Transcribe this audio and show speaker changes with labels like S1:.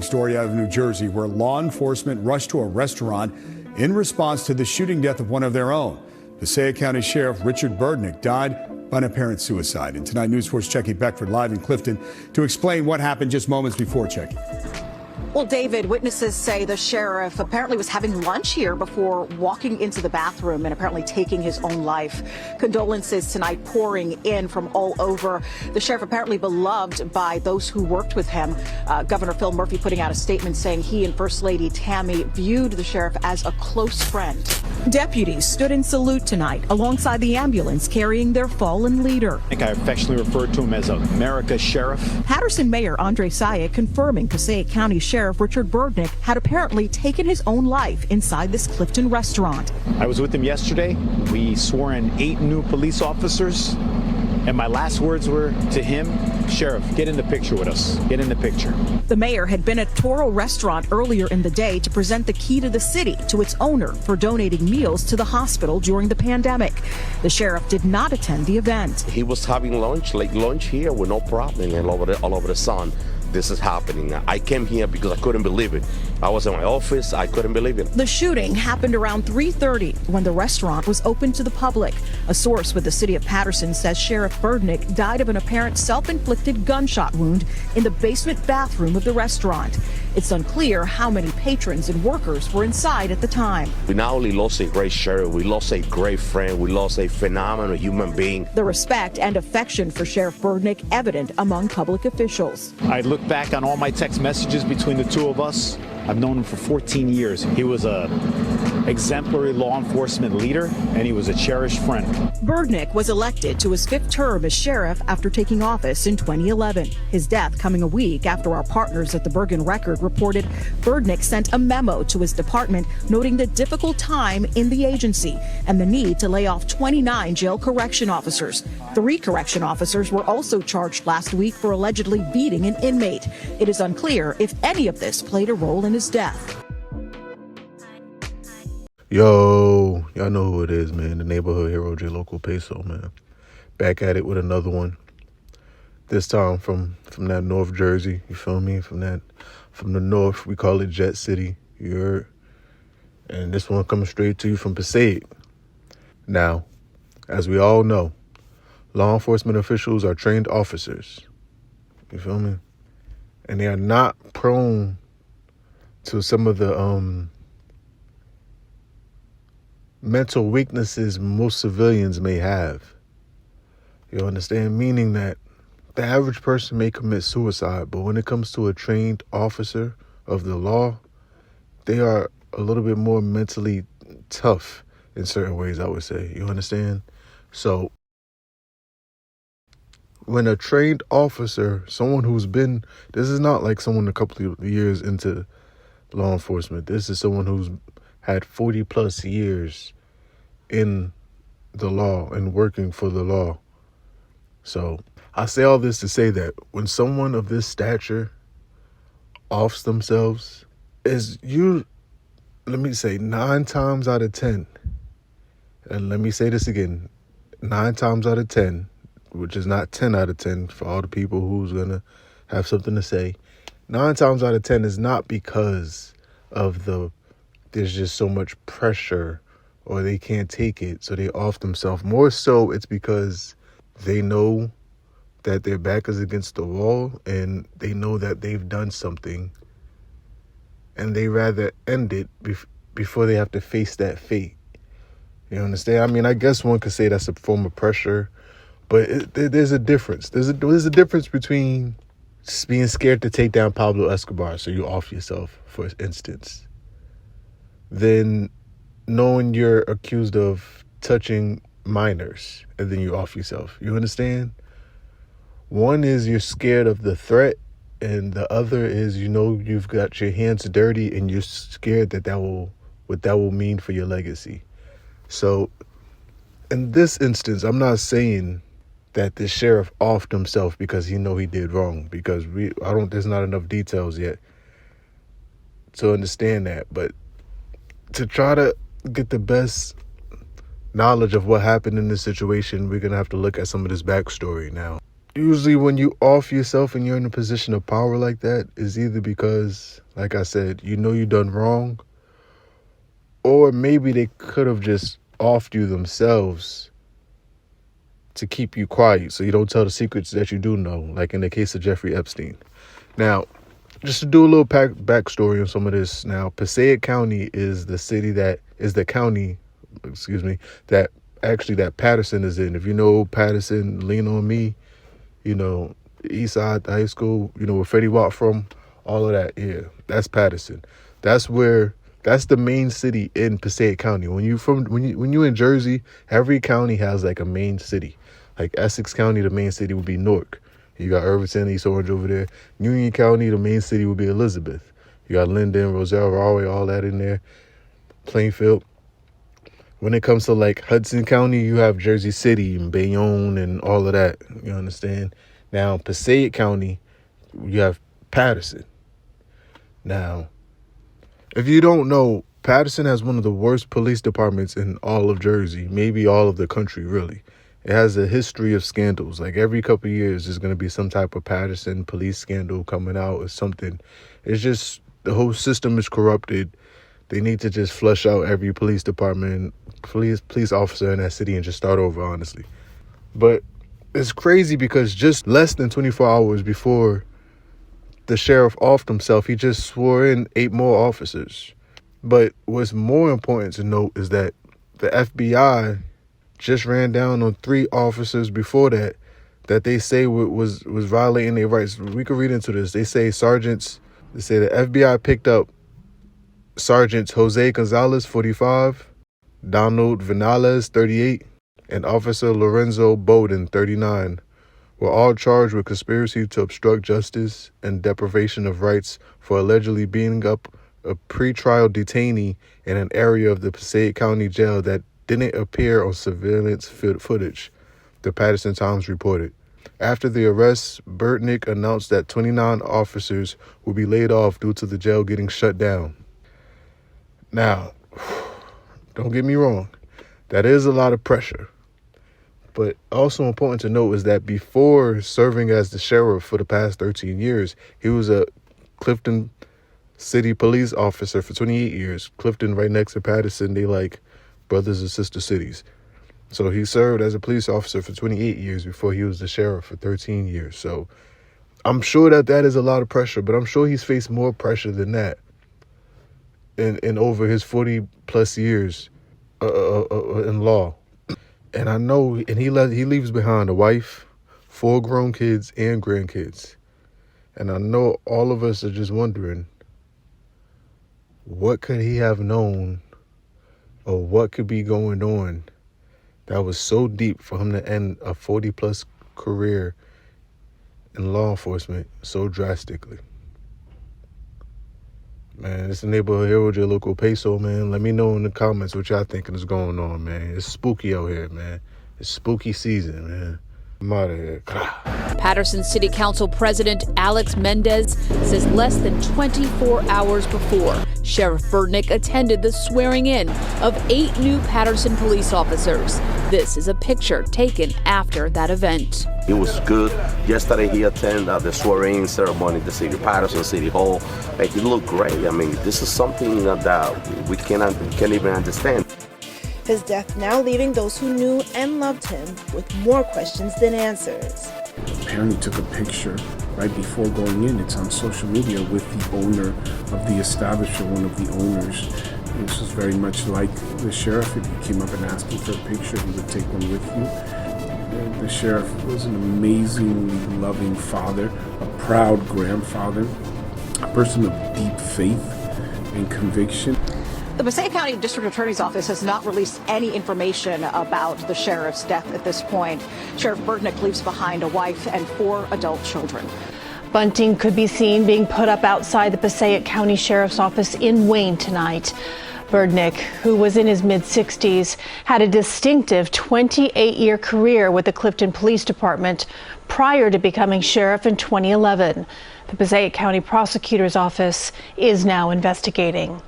S1: Story out of New Jersey, where law enforcement rushed to a restaurant in response to the shooting death of one of their own. Passaic County Sheriff Richard Burdnick died by an apparent suicide. And tonight, News 4's Checky Beckford live in Clifton to explain what happened just moments before. Checky.
S2: Well, David, witnesses say the sheriff apparently was having lunch here before walking into the bathroom and apparently taking his own life. Condolences tonight pouring in from all over. The sheriff apparently beloved by those who worked with him. Governor Phil Murphy putting out a statement saying he and First Lady Tammy viewed the sheriff as a close friend. Deputies stood in salute tonight alongside the ambulance carrying their fallen leader.
S3: I think I affectionately referred to him as America's sheriff.
S2: Patterson Mayor Andre Sayek confirming Passaic County Sheriff Richard Burdnick had apparently taken his own life inside this Clifton restaurant.
S3: I was with him yesterday. We swore in 8 new police officers. And my last words were to him, Sheriff, get in the picture with us. Get in the picture.
S2: The mayor had been at Toro Restaurant earlier in the day to present the key to the city to its owner for donating meals to the hospital during the pandemic. The sheriff did not attend the event.
S4: He was having lunch, late lunch here with no problem, and all over the sun. This is happening. I came here because I couldn't believe it. I was in my office. I couldn't believe it.
S2: The shooting happened around 3:30 when the restaurant was open to the public. A source with the city of Patterson says Sheriff Burdnick died of an apparent self-inflicted gunshot wound in the basement bathroom of the restaurant. It's unclear how many patrons and workers were inside at the time.
S4: We not only lost a great sheriff, we lost a great friend, we lost a phenomenal human being.
S2: The respect and affection for Sheriff Burdnick evident among public officials.
S3: I look back on all my text messages between the two of us. I've known him for 14 years. He was a exemplary law enforcement leader, and he was a cherished friend.
S2: Burdnick was elected to his 5th term as sheriff after taking office in 2011. His death coming a week after our partners at the Bergen Record reported Burdnick sent a memo to his department noting the difficult time in the agency and the need to lay off 29 jail correction officers. 3 correction officers were also charged last week for allegedly beating an inmate. It is unclear if any of this played a role in his death.
S5: Yo, y'all know who it is, man. The neighborhood hero, J Local Peso, man. Back at it with another one. This time from that North Jersey, you feel me? From the north, we call it Jet City. You heard? And this one coming straight to you from Passaic. Now, as we all know, law enforcement officials are trained officers. You feel me? And they are not prone to some of the mental weaknesses most civilians may have. You understand? Meaning that the average person may commit suicide, but when it comes to a trained officer of the law, they are a little bit more mentally tough in certain ways, I would say. You understand? So when a trained officer, someone who's been, this is not like someone a couple of years into law enforcement. This is someone who's had 40 plus years in the law and working for the law. So I say all this to say that when someone of this stature offs themselves, let me say 9 times out of 10, and let me say this again, 9 times out of 10, which is not 10 out of 10 for all the people who's going to have something to say, 9 times out of 10 is not because of there's just so much pressure or they can't take it, so they off themselves. More so, it's because they know that their back is against the wall and they know that they've done something and they rather end it before they have to face that fate. You understand? I mean, I guess one could say that's a form of pressure, but there's a difference. There's a difference between just being scared to take down Pablo Escobar, so you off yourself, for instance, then knowing you're accused of touching minors and then you off yourself. You understand? One is you're scared of the threat, and the other is, you've got your hands dirty and you're scared what that will mean for your legacy. So in this instance, I'm not saying that the sheriff offed himself because he did wrong, because there's not enough details yet to understand that. But to try to get the best knowledge of what happened in this situation, we're going to have to look at some of this backstory now. Usually when you off yourself and you're in a position of power like that, is either because, like I said, you know you done wrong, or maybe they could have just offed you themselves to keep you quiet so you don't tell the secrets that you do know, like in the case of Jeffrey Epstein. Now, just to do a little backstory on some of this. Now, Passaic County is the county that Patterson is in. If you know Patterson, Lean on Me, you know, East Side High School, you know, where Freddie walked from, all of that, yeah, that's Patterson. That's the main city in Passaic County. When you're in Jersey, every county has like a main city. Like Essex County, the main city would be Newark. You got Irvington, East Orange over there. Union County, the main city would be Elizabeth. You got Linden, Roselle, Rahway, all that in there. Plainfield. When it comes to like Hudson County, you have Jersey City and Bayonne and all of that. You understand? Now, Passaic County, you have Patterson. Now, if you don't know, Patterson has one of the worst police departments in all of Jersey, maybe all of the country, really. It has a history of scandals. Like every couple of years, there's going to be some type of Patterson police scandal coming out or something. It's just the whole system is corrupted. They need to just flush out every police department, police officer in that city and just start over, honestly. But it's crazy because just less than 24 hours before the sheriff offed himself, he just swore in 8 more officers. But what's more important to note is that the FBI just ran down on 3 officers before that they say was violating their rights. We could read into this. They say the FBI picked up Sergeants Jose Gonzalez, 45, Donald Vinales, 38, and Officer Lorenzo Bowden, 39, were all charged with conspiracy to obstruct justice and deprivation of rights for allegedly beating up a pretrial detainee in an area of the Passaic County Jail that didn't appear on surveillance footage, the Patterson Times reported. After the arrest, Burtnick announced that 29 officers will be laid off due to the jail getting shut down. Now, don't get me wrong, that is a lot of pressure. But also important to note is that before serving as the sheriff for the past 13 years, he was a Clifton City police officer for 28 years. Clifton right next to Patterson, they like brothers and sister cities. So he served as a police officer for 28 years before he was the sheriff for 13 years. So I'm sure that is a lot of pressure, but I'm sure he's faced more pressure than that in over his 40 plus years in law. And I know, and he leaves behind a wife, 4 grown kids and grandkids. And I know all of us are just wondering, what could he have known or what could be going on that was so deep for him to end a 40 plus career in law enforcement so drastically? Man, it's the Neighborhood Hero, your local peso, man. Let me know in the comments what y'all thinking is going on, man. It's spooky out here, man. It's spooky season, man. I'm out of here.
S6: Patterson City Council President Alex Mendez says less than 24 hours before, Sheriff Burtnick attended the swearing in of 8 new Patterson police officers. This is a picture taken after that event.
S4: It was good. Yesterday he attended the swearing ceremony at the City of Patterson City Hall. And he looked great. I mean, this is something that we can't even understand.
S7: His death now leaving those who knew and loved him with more questions than answers.
S8: Apparently took a picture right before going in. It's on social media with the owner of the establishment, one of the owners. This was very much like the sheriff. If you came up and asked him for a picture, he would take one with you. The sheriff was an amazingly loving father, a proud grandfather, a person of deep faith and conviction.
S2: The Passaic County District Attorney's Office has not released any information about the sheriff's death at this point. Sheriff Burtnick leaves behind a wife and 4 adult children.
S9: Bunting could be seen being put up outside the Passaic County Sheriff's Office in Wayne tonight. Burtnick, who was in his mid-60s, had a distinctive 28-year career with the Clifton Police Department prior to becoming sheriff in 2011. The Passaic County Prosecutor's Office is now investigating.